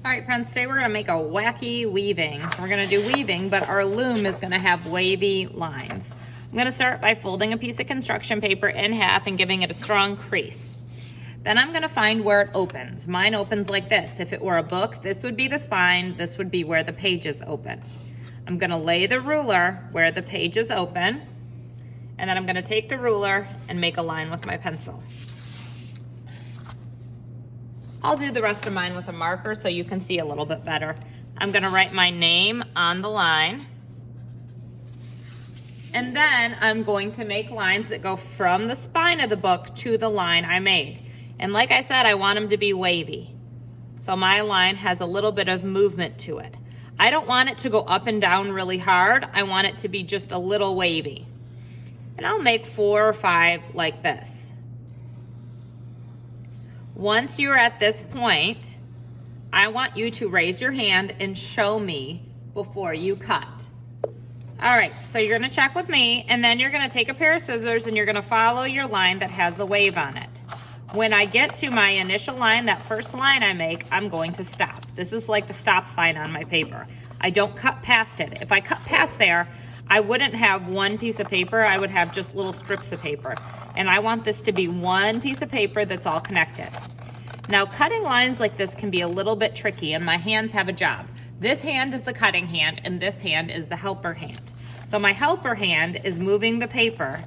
All right, friends, today we're gonna make a wacky weaving. So we're gonna do weaving, but our loom is gonna have wavy lines. I'm gonna start by folding a piece of construction paper in half and giving it a strong crease. Then I'm gonna find where it opens. Mine opens like this. If it were a book, this would be the spine, this would be where the pages open. I'm gonna lay the ruler where the pages open, and then I'm gonna take the ruler and make a line with my pencil. I'll do the rest of mine with a marker so you can see a little bit better. I'm gonna write my name on the line. And then I'm going to make lines that go from the spine of the book to the line I made. And like I said, I want them to be wavy. So my line has a little bit of movement to it. I don't want it to go up and down really hard. I want it to be just a little wavy. And I'll make 4 or 5 like this. Once you're at this point, I want you to raise your hand and show me before you cut. All right, so you're gonna check with me, and then you're gonna take a pair of scissors and you're gonna follow your line that has the wave on it. When I get to my initial line, that first line I make, I'm going to stop. This is like the stop sign on my paper. I don't cut past it. If I cut past there, I wouldn't have one piece of paper, I would have just little strips of paper. And I want this to be one piece of paper that's all connected. Now, cutting lines like this can be a little bit tricky, and my hands have a job. This hand is the cutting hand, and this hand is the helper hand. So my helper hand is moving the paper,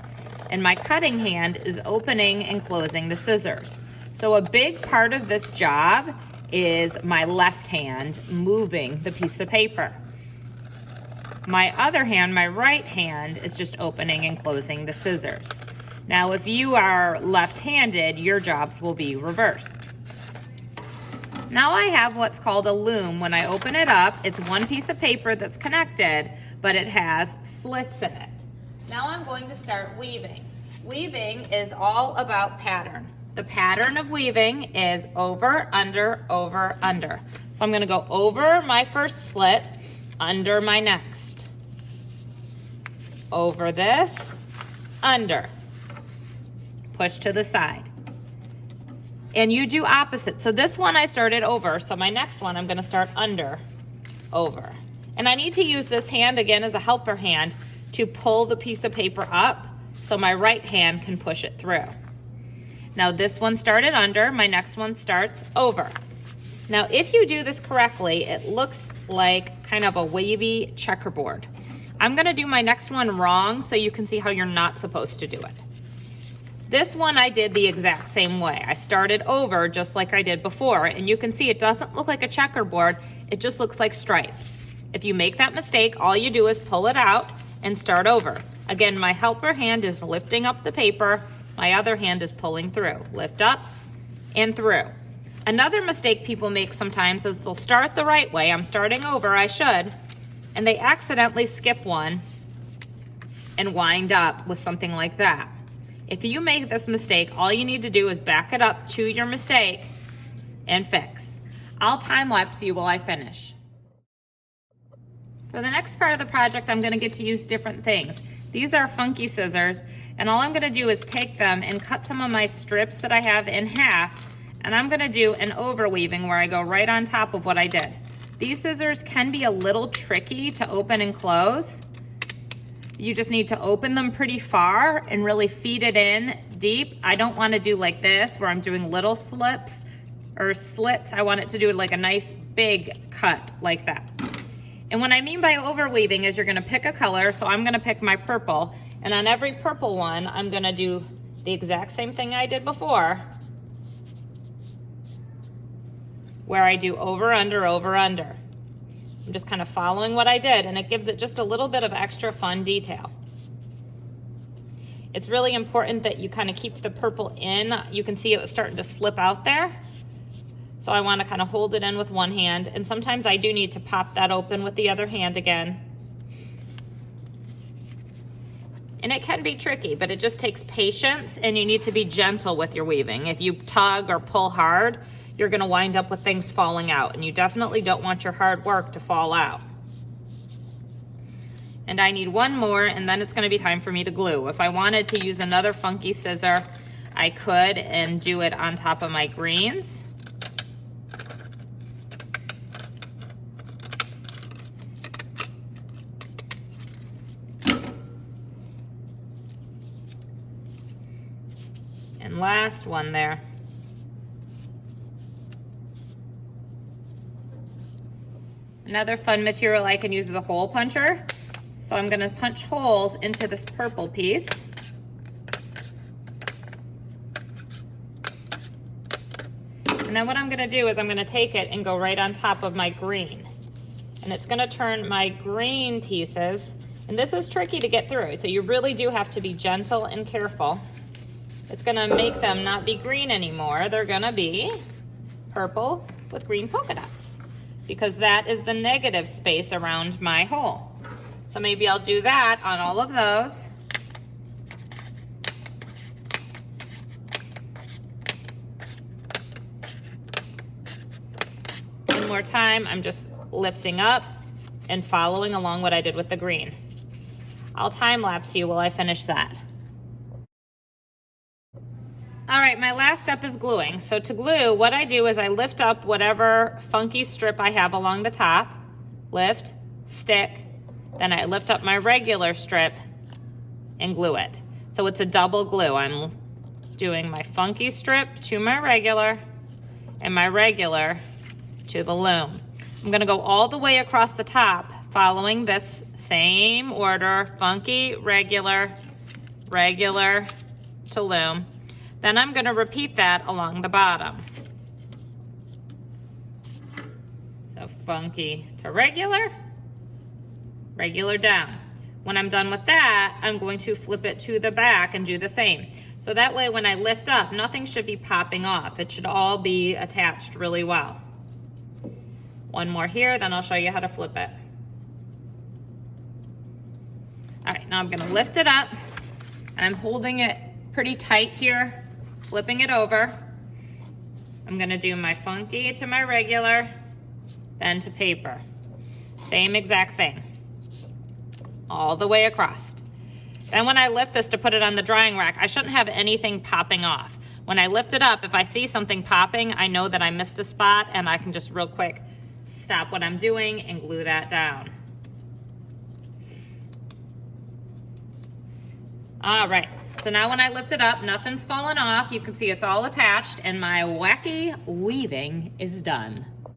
and my cutting hand is opening and closing the scissors. So a big part of this job is my left hand moving the piece of paper. My other hand, my right hand, is just opening and closing the scissors. Now, if you are left-handed, your jobs will be reversed. Now I have what's called a loom. When I open it up, it's one piece of paper that's connected, but it has slits in it. Now I'm going to start weaving. Weaving is all about pattern. The pattern of weaving is over, under, over, under. So I'm gonna go over my first slit, under my next. Over this, under. Push to the side. And you do opposite. So this one I started over, so my next one I'm gonna start under, over. And I need to use this hand again as a helper hand to pull the piece of paper up so my right hand can push it through. Now this one started under, my next one starts over. Now if you do this correctly, it looks like kind of a wavy checkerboard. I'm gonna do my next one wrong so you can see how you're not supposed to do it. This one I did the exact same way. I started over just like I did before, and you can see it doesn't look like a checkerboard, it just looks like stripes. If you make that mistake, all you do is pull it out and start over. Again, my helper hand is lifting up the paper, my other hand is pulling through. Lift up and through. Another mistake people make sometimes is they'll start the right way, I'm starting over, I should, and they accidentally skip one and wind up with something like that. If you make this mistake, all you need to do is back it up to your mistake and fix. I'll time lapse you while I finish. For the next part of the project, I'm gonna get to use different things. These are funky scissors, and all I'm gonna do is take them and cut some of my strips that I have in half, and I'm gonna do an overweaving where I go right on top of what I did. These scissors can be a little tricky to open and close. You just need to open them pretty far and really feed it in deep. I don't want to do like this where I'm doing little slips or slits. I want it to do like a nice big cut like that. And what I mean by overweaving is you're going to pick a color. So I'm going to pick my purple, and on every purple one I'm going to do the exact same thing I did before, where I do over, under, over, under. I'm just kind of following what I did, and it gives it just a little bit of extra fun detail. It's really important that you kind of keep the purple in. You can see it was starting to slip out there. So I want to kind of hold it in with one hand, and sometimes I do need to pop that open with the other hand again. And it can be tricky, but it just takes patience, and you need to be gentle with your weaving. If you tug or pull hard, you're gonna wind up with things falling out, and you definitely don't want your hard work to fall out. And I need one more, and then it's gonna be time for me to glue. If I wanted to use another funky scissor, I could and do it on top of my greens. And last one there. Another fun material I can use is a hole puncher. So I'm gonna punch holes into this purple piece. And then what I'm gonna do is I'm gonna take it and go right on top of my green. And it's gonna turn my green pieces, and this is tricky to get through, so you really do have to be gentle and careful. It's gonna make them not be green anymore. They're gonna be purple with green polka dots, because that is the negative space around my hole. So maybe I'll do that on all of those. One more time, I'm just lifting up and following along what I did with the green. I'll time lapse you while I finish that. All right, my last step is gluing. So to glue, what I do is I lift up whatever funky strip I have along the top, lift, stick, then I lift up my regular strip and glue it. So it's a double glue. I'm doing my funky strip to my regular and my regular to the loom. I'm gonna go all the way across the top following this same order, funky, regular, regular to loom. Then I'm gonna repeat that along the bottom. So funky to regular, regular down. When I'm done with that, I'm going to flip it to the back and do the same. So that way when I lift up, nothing should be popping off. It should all be attached really well. One more here, then I'll show you how to flip it. All right, now I'm gonna lift it up, and I'm holding it pretty tight here, flipping it over. I'm gonna do my funky to my regular, then to paper. Same exact thing, all the way across. Then when I lift this to put it on the drying rack, I shouldn't have anything popping off. When I lift it up, if I see something popping, I know that I missed a spot, and I can just real quick stop what I'm doing and glue that down. All right, so now when I lift it up, nothing's fallen off. You can see it's all attached, and my wacky weaving is done.